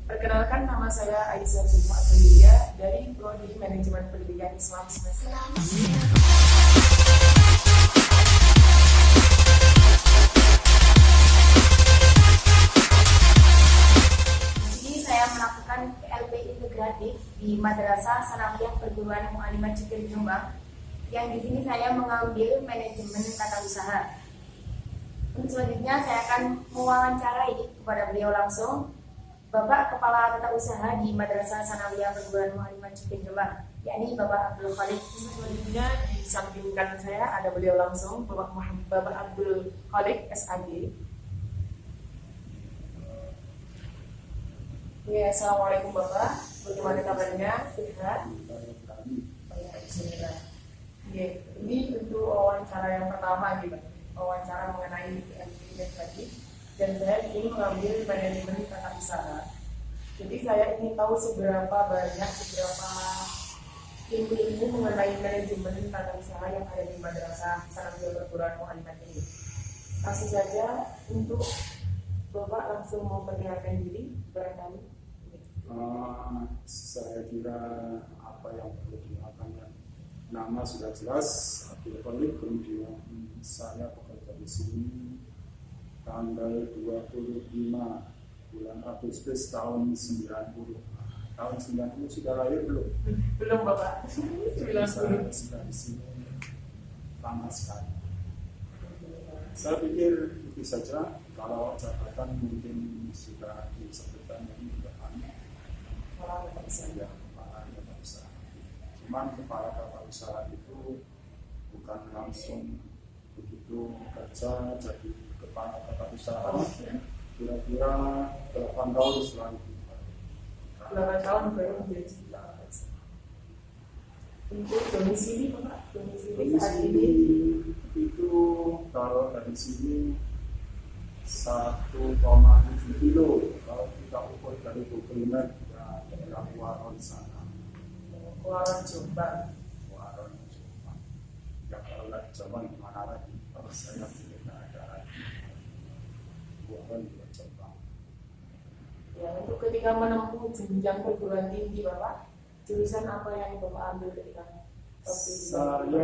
Perkenalkan, nama saya Aisyah Zulma Abdulia dari Prodi Manajemen Pendidikan Islam semester. Di sini saya melakukan PLP integratif di Madrasah Sanawiyah Perguruan Mu'alimat Cikir Jombang. Yang di sini saya mengambil manajemen tata usaha. Untuk selanjutnya saya akan mewawancarai kepada beliau langsung, Bapak Kepala Tata Usaha di Madrasah Sanawiyah Perguruan Mu'alimat Cikir Jombang, yakni Bapak Abdul Khalik. Selanjutnya di samping kanan saya ada beliau langsung, Bapak Abdul Khalik SAG. Ya, assalamualaikum Bapak. Bagaimana kabarnya? Sehat? Bismillah. Ya, ini untuk wawancara yang pertama gitu. Wawancara mengenai PLP tadi, dan saya ingin mengambil manajemen tata usaha. Jadi saya ingin tahu seberapa ilmu mengenai manajemen tata usaha yang ada di Madrasah Sanawiyah Perguruan Mu'alimat ini. Langsung saja untuk Bapak langsung memperkenalkan diri barangkali. Saya kira apa yang perlu dilakukan, nama sudah jelas, Abdul Khalik. Kemudian saya bekerja di sini tanggal 25 bulan Agustus tahun 90. Tahun 90 sudah lahir belum? Belum Bapak. Saya sudah di sini lama sekali. Saya pikir itu saja. Kalau jabatan mungkin sudah disebutkan ini depan. Kepala Tata Usaha. Cuman kepala tata usaha itu bukan langsung begitu kerja jadi kepala tata usaha. Kira-kira 8 tahun setelah itu. 8 tahun baru menjadi. Untuk domisili Bapak, domisili saat ini itu kalau dari sini 1,7 kilo. Kalau kita ukur dari Google Map ya daerah Waron sana. Waron Jombang. Ya kalau nggak Jombang gimana lagi? Kalau saya tidak ada Waron juga Jombang. Ya, untuk ketika menempuh jenjang perguruan tinggi Bapak, jurusan apa yang Bapak ambil ketika waktu itu?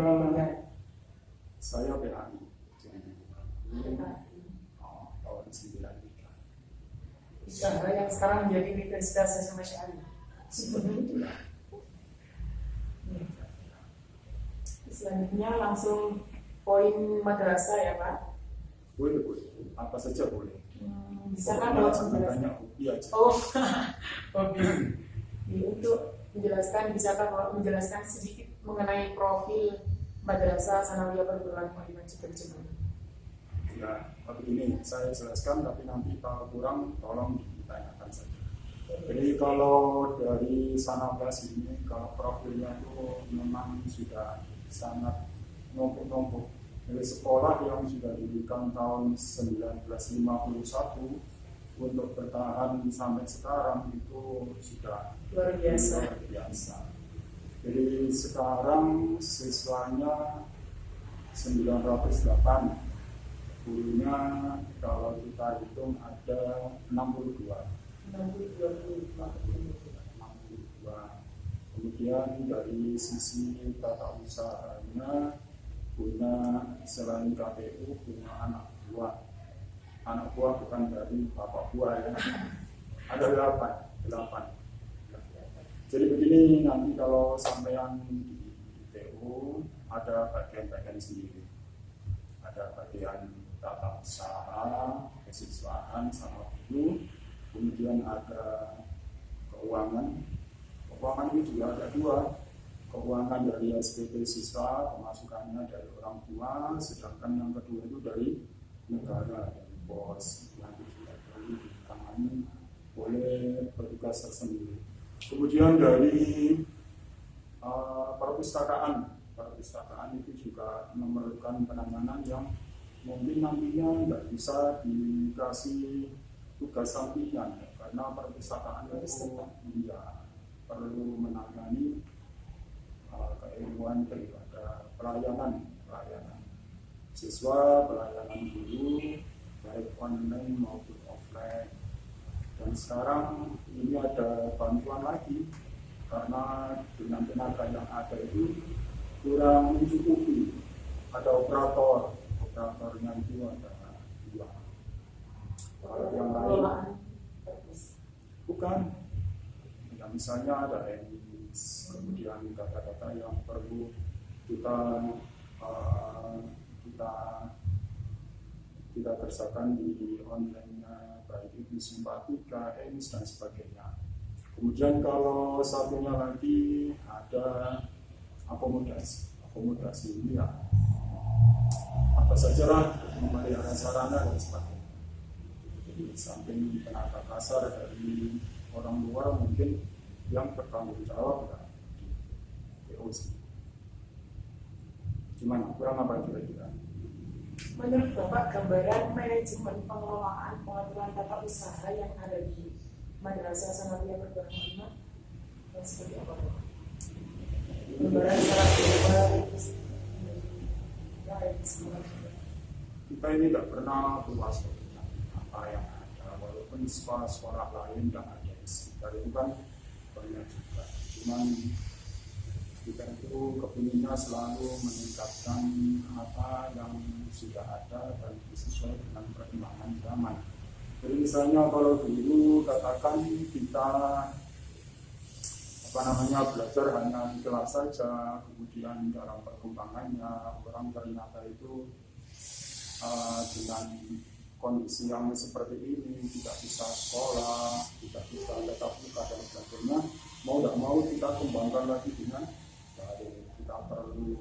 Saya PAI. Tahun 93. Usaha yang sekarang menjadi Universitas Hasyim Asy'ari. Selanjutnya langsung poin madrasah ya Pak. Boleh. Apa saja boleh. Bisa kan Bapak menjelaskan? Hobi aja. Oh, hobi. Untuk menjelaskan, bisakah Bapak menjelaskan sedikit mengenai profil Madrasah Sanawiyah Perguruan Mu'alimat Cikir Jombang? Ya, begini saya jelaskan, tapi nanti kalau kurang tolong ditanyakan saja. Jadi kalau dari Sanawiyah ini, kalau profilnya itu memang sudah sangat numpuk-numpuk. Dari sekolah yang sudah didirikan tahun 1951 untuk bertahan sampai sekarang itu sudah luar biasa. Jadi sekarang siswanya 908, gurunya kalau kita hitung ada 62. Kemudian dari sisi tata usahanya punya selain KPU punya anak buah. Anak buah bukan dari bapak buah ya. Ada 8. Jadi begini, nanti kalau sampean di TU ada bagian-bagian sendiri. Ada bagian tata usaha, kesiswaan sama guru, kemudian ada keuangan. Keuangan ini juga ada 2. Keuangan dari SPP siswa, pemasukannya dari orang tua, sedangkan yang kedua itu dari negara, dari BOS, yang juga dari ditangani oleh petugas tersendiri. Kemudian dari perpustakaan itu juga memerlukan penanganan yang mungkin nantinya nggak bisa dikasih tugas sampingan ya, karena perpustakaan itu perlu menangani keilmuan daripada pelayanan siswa, pelayanan guru baik online maupun offline. Dan sekarang ini ada bantuan lagi karena dengan tenaga yang ada itu kurang mencukupi. Ada operatornya itu ada 2. Kalau yang lain bukan, ya, misalnya ada emis, kemudian data-data yang perlu kita kerjakan di online-nya, baik itu simpatika, emis dan sebagainya. Kemudian kalau satunya lagi ada akomodasi ini ya apa saja lah, memelihara sarana dan sebagainya. Jadi samping tenaga kasar dari orang luar mungkin yang bertanggung jawab ya di POC. Gimana? Kurang apa kira-kira? Menurut Bapak, gambaran manajemen pengelolaan pengaturan tata usaha yang ada di Madrasah Sanawiyah Perguruan Tinggi yang seperti apa, Bapak? Gambaran secara global Kita ini tidak pernah puas dengan apa yang ada, walaupun sekolah-sekolah lain yang ada di sekitar itu kan banyak juga. Cuman kita itu kepinginnya selalu meningkatkan apa yang sudah ada dan sesuai dengan perkembangan zaman. Jadi misalnya kalau dulu katakan kita belajar hanya di kelas saja, kemudian dalam perkembangannya orang ternyata itu dengan kondisi yang seperti ini tidak bisa sekolah, tidak bisa tetap muka dan sebagainya, mau tidak mau kita kembangkan lagi dengan kita perlu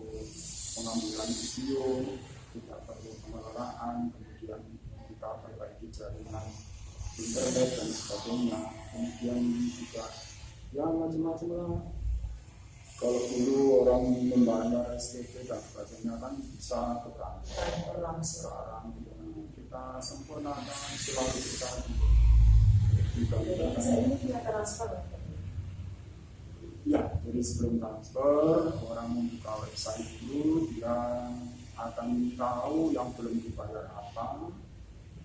pengambilan video, kita perlu pengelolaan, kemudian kita perbaiki jaringan internet dan sebagainya, kemudian juga ya macam-macam lah. Kalau dulu orang membayar SPP dan sebagainya kan bisa ke kantor, sekarang kita sempurnakan selalu kita ini punya transfer. Ya, jadi sebelum transfer orang membuka website dulu, dia akan tahu yang belum dibayar apa,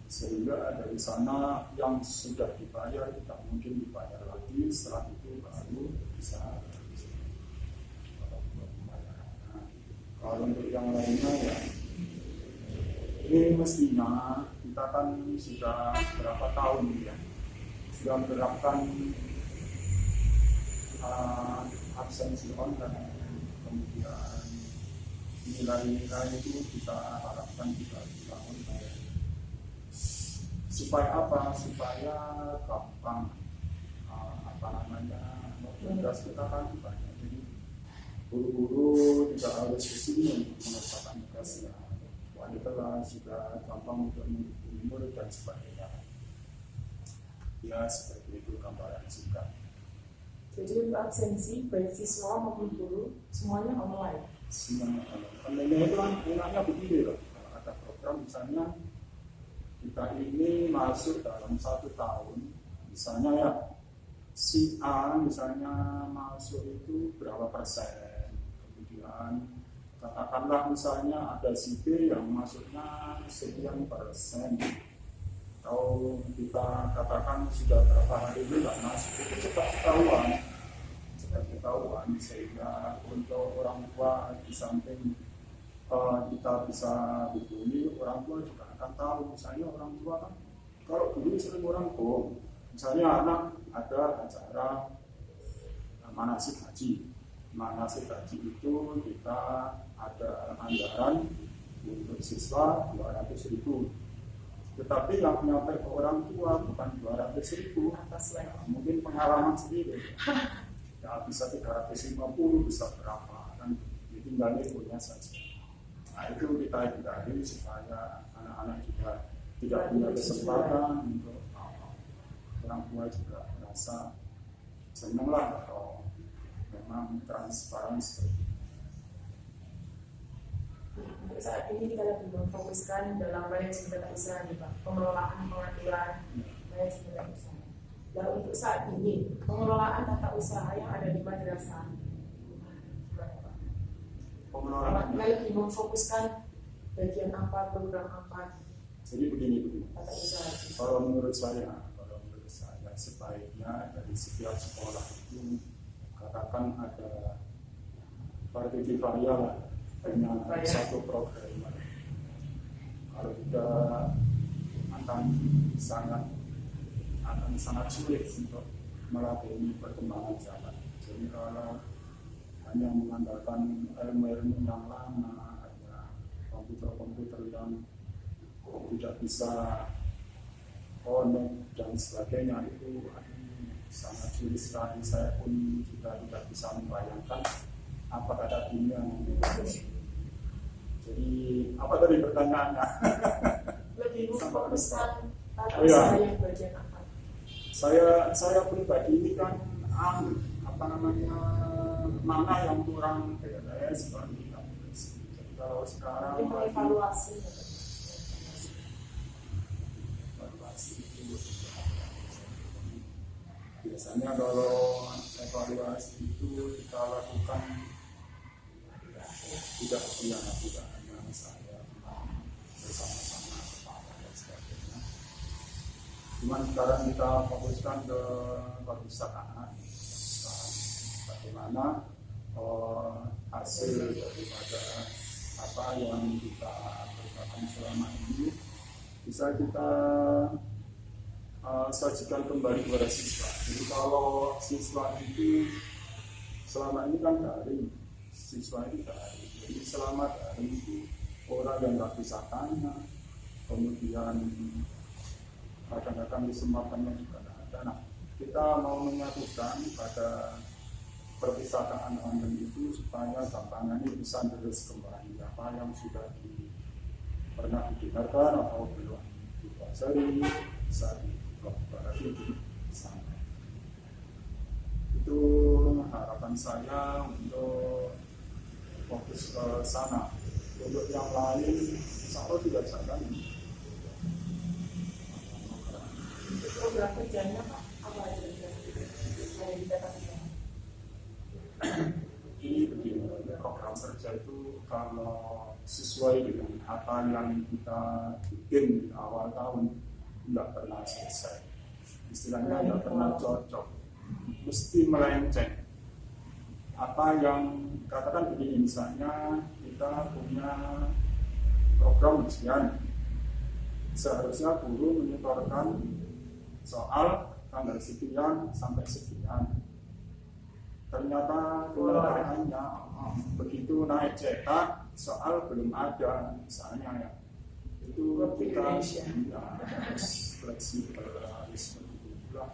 sehingga dari sana yang sudah dibayar tidak mungkin dibayar lagi, setelah itu baru bisa. Kalau untuk yang lainnya ya, ini mestinya kita kan sudah berapa tahun ya, sudah menerapkan absensi online, kemudian nilai-nilai itu kita harapkan juga bisa online. Supaya apa? Supaya gampang tugas kita kan banyak. Jadi guru-guru tidak harus kesini untuk mengerjakan tugasnya. Wanita juga gampang untuk menghibur dan sebagainya. Ya seperti itu gambaran singkat. Jadi untuk absensi baik siswa maupun guru semuanya online. Semuanya online itu kan enaknya begini loh. Kalau ada program misalnya kita ini masuk dalam 1 tahun, misalnya ya si A misalnya masuk itu berapa persen, kemudian katakanlah misalnya ada si B yang masuknya sekian persen, atau kita katakan sudah berapa hari ini nggak masuk, itu cepat ketahuan sehingga untuk orang tua di samping kita bisa hubungi orang tua juga akan tahu. Misalnya orang tua kan kalau dulu sering orang bohong, misalnya anak ada acara manasik haji itu kita ada anggaran untuk siswa 200.000, tetapi yang nyampe ke orang tua bukan 200.000, mungkin pengalaman sendiri ya bisa 350, bisa berapa kan, tinggal infonya saja. Nah itu kita hindari supaya anak-anak juga tidak punya kesempatan untuk orang tua juga merasa senang lah kalau memang transparan seperti itu. Untuk saat ini kita lebih memfokuskan dalam manajemen tata usaha nih Pak, pengelolaan pengaturan manajemen tata usaha. Dan untuk saat ini pengelolaan tata usaha yang ada di madrasah, Pengelolaan kita lebih memfokuskan bagian apa, program apa. Jadi begini. Tata usaha. Kalau menurut saya sebaiknya dari setiap sekolah itu katakan ada Partikivaya lah, dengan satu program. Kalau tidak akan sangat sulit untuk meladeni perkembangan zaman. Jadi kalau hanya mengandalkan ilmu-ilmu yang lama, hanya komputer-komputer yang tidak bisa connect dan sebagainya, itu sangat sulit sekali. Saya pun juga tidak bisa membayangkan apa kata dunia. Jadi apa tadi pertanyaannya? Lebih memfokuskan tata Oh, iya. usaha yang bagian apa? Saya pribadi ini kan mana yang kurang beres bagi kami. Jadi kalau sekarang Mungkin mengevaluasi. evaluasi itu biasanya kalau evaluasi itu kita lakukan tidak hanya saya bersama-sama kepala dan sebagainya. Cuman sekarang kita fokuskan ke perpustakaan, bagaimana hasil daripada apa yang kita kerjakan selama ini bisa kita sajikan kembali kepada siswa. Jadi kalau siswa itu selama ini kan daring, siswa itu daring. Jadi selama daring itu orang yang nggak bisa tanya, kemudian kadang-kadang kesempatannya juga tidak ada. Nah, kita mau menyatukan pada perpustakaan online itu supaya gampangannya bisa terus kembali apa yang sudah pernah didengarkan atau belum dipelajari bisa dipelajari di sana. Itu harapan saya untuk fokus ke sana. Untuk yang lain, insya Allah tidak jalan. Program kerjanya Pak, apa aja yang dikatakan? Ini begini, program kerja itu kalau sesuai dengan apa yang kita bikin di awal tahun tidak pernah selesai, istilahnya tidak pernah cocok, mesti melenceng. Apa yang katakan begini, misalnya kita punya program ujian, seharusnya guru menyetorkan soal tanggal sekian sampai sekian. Ternyata kenyataannya begitu naik cetak soal belum ada, misalnya ya, itu kita harus fleksibel, harus begitu pula.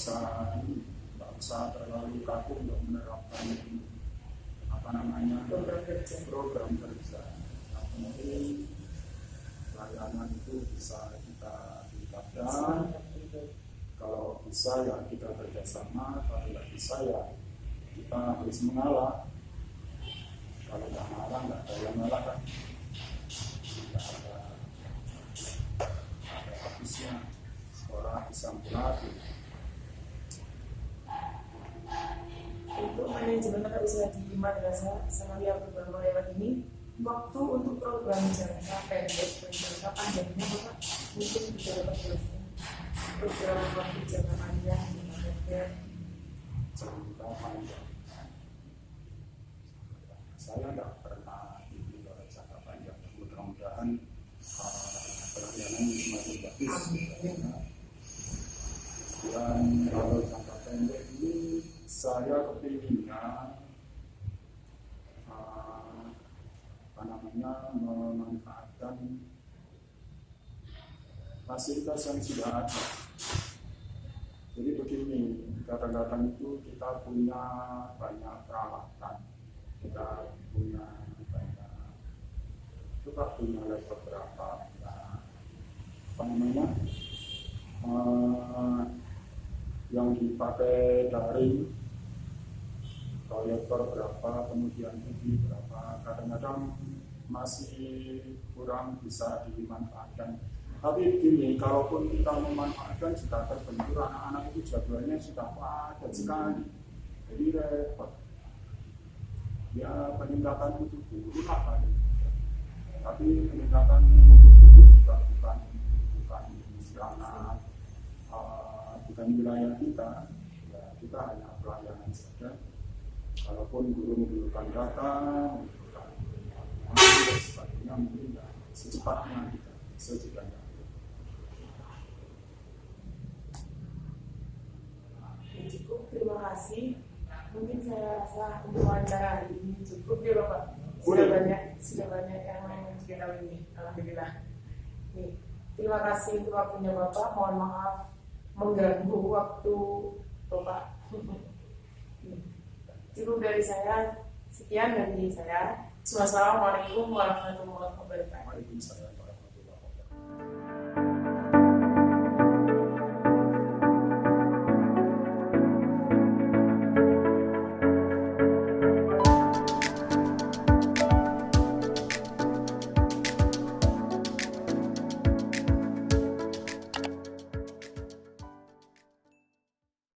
Nggak usah terlalu kaku untuk menerapkan program kerja. Nah, mungkin layanan itu bisa kita tingkatkan. Kalau bisa ya kita kerjasama, kalau tidak bisa ya kita harus mengalah. Kalau tidak mengalah, nggak ada yang mengalah kan, tidak ada habisnya. Sekolah bisa mulai. Untuk manajemen tata usaha di Madrasah Sanawiyah Perguruan lewat ini, waktu untuk program jangka pendek dan jangka panjangnya Bapak mungkin bisa dapat jelaskan program waktu jangka panjang di Madrasah. Jangka panjang, saya tidak pernah ini kalau jangka panjang. Mudah-mudahan pelayanan semakin bagus. Dan kalau jangka pendek ini saya kepinginnya memanfaatkan fasilitas yang sudah ada. Jadi begini, kadang-kadang itu kita punya banyak peralatan, kita punya banyak, kita punya laptop berapa, yang dipakai daring, proyektor berapa, kemudian TV berapa, kadang-kadang masih kurang bisa dimanfaatkan. Tapi begini, kalaupun kita memanfaatkan juga terbentur anak-anak itu jadwalnya sudah padat sekali, jadi repot. Ya peningkatan mutu guru lah paling, tapi peningkatan mutu guru juga bukan karena bukan wilayah kita, ya kita hanya pelayanan saja. Kalaupun guru membutuhkan data, membutuhkan dan sebagainya, mungkin ya, secepatnya kita sejujurnya. Cukup, terima kasih. Mungkin saya rasa untuk wawancara hari ini cukup ya Bapak. Sudah banyak yang kita tahu ini. Alhamdulillah. Nih, terima kasih untuk waktunya Bapak. Mohon maaf mengganggu waktu Bapak. Cukup dari saya. Sekian dari saya. Wassalamualaikum warahmatullahi wabarakatuh. Waalaikumsalam.